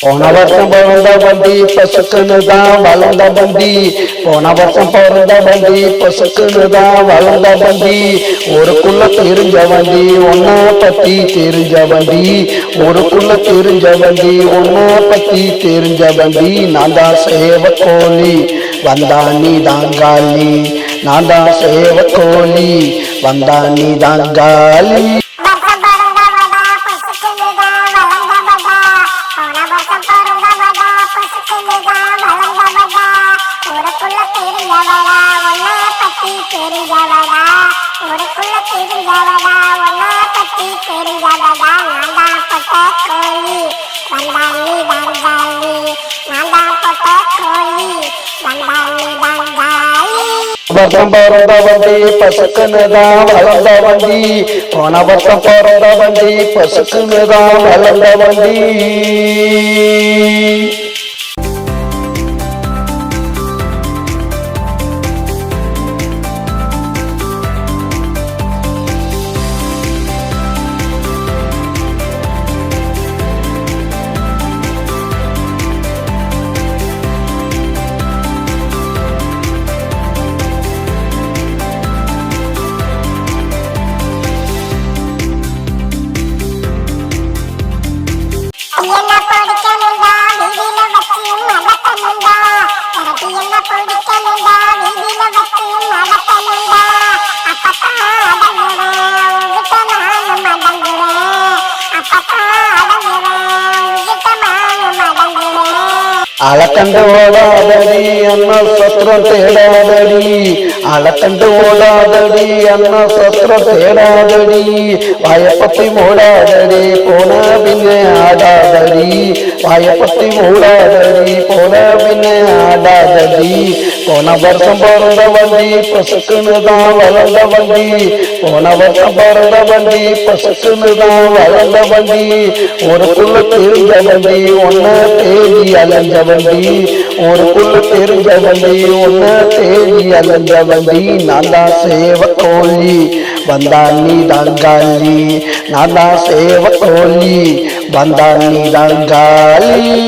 போன வருஷம் பிறந்த வண்டி பசுக்குன்னு தான் வளர்ந்த வண்டி. போன வருஷம் பிறந்த வண்டி பசுக்குன்னு தான் வளர்ந்த வண்டி. ஊருக்குள்ள தெரிஞ்ச வண்டி ஒன்ன பத்தி தெரிஞ்ச வண்டி. ஊருக்குள்ள தெரிஞ்ச வண்டி ஒன்ன பத்தி தெரிஞ்ச வண்டி. நான் தான் சேவக்கோழி வந்தா நீ தாங்காலி. நான் தான் சேவக்கோழி வந்தா நீ தாங்காலி. வருஷம் பிறந்த வண்டி பசுக்குன்னு தான் வளர்ந்த வண்டி. போன வருஷம் பிறந்த வண்டி பசுக்குன்னு தான் வளர்ந்த வண்டி. அலக்கண்டு ஓடாதடி அண்ணா சத்திரம் தேடாதடி. அலக்கண்டு ஓடாதடி அண்ணா சத்திரம் தேடாதடி. வாயப்பத்தி மூடாதடி போன பின்னே ஆடாதடி. வாயப்பத்தி மூடாதடி போன பின்னே ஆடாதடி. போன வருஷம் பிறந்த வண்டி பசுக்குன்னு தான் வளர்ந்த வண்டி. போன வருஷம் பிறந்த வண்டி பசுக்குன்னு தான் வளர்ந்த வண்டி. ஊருக்குள்ள தெரிஞ்ச வண்டி ஒன்ன தேடி அலைஞ்ச வண்டி. ஊருக்குள்ள தெரிஞ்ச வண்டி ஒன்ன தேடி அலைஞ்ச வண்டி. நான் தான் சேவக்கோழி வந்தா நீ தாங்காலி. நான் தான் சேவக்கோழி வந்தா நீ தாங்காலி.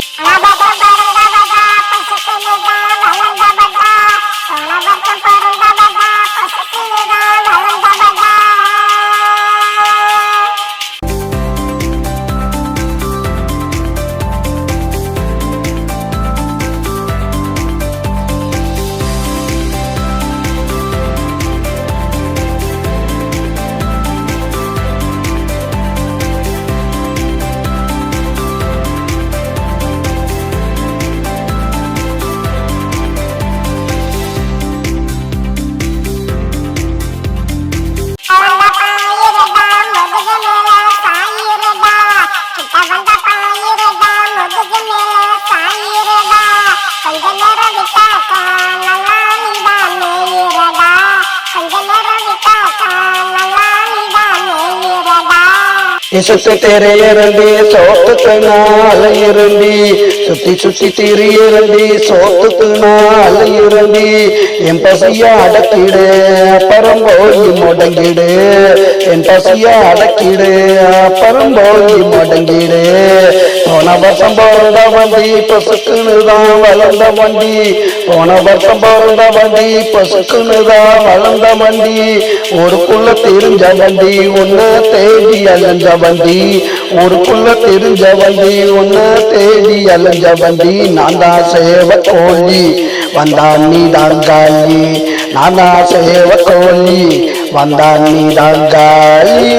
சுத்தி தெரியறண்டி சோத்துக்கு நாள் இருண்டி. சுத்தி சுத்தி திரியறண்டி சோத்துக்கு நாள் இருண்டி. என் பசிய அடக்கிடு அப்புறம் போய் முடங்கிடு. என் பசிய அடக்கிடு அப்புறம் போய் முடங்கிடு. போன வருஷம் பிறந்த வண்டி பசுக்குன்னு தான் வளர்ந்த வண்டி. போன வருஷம் பிறந்த வண்டி பசுக்குன்னு தான் வளர்ந்த வண்டி. ஊருக்குள்ள தெரிஞ்ச வண்டி ஒன்ன தேடி அலைஞ்ச வண்டி. ஊருக்குள்ள தெரிஞ்ச வண்டி ஒன்ன தேடி அலைஞ்ச வண்டி. நான் தான் சேவக்கோழி வந்தா நீ தாங்காலி. நான் தான் சேவக்கோழி வந்தா நீ தாங்காலி.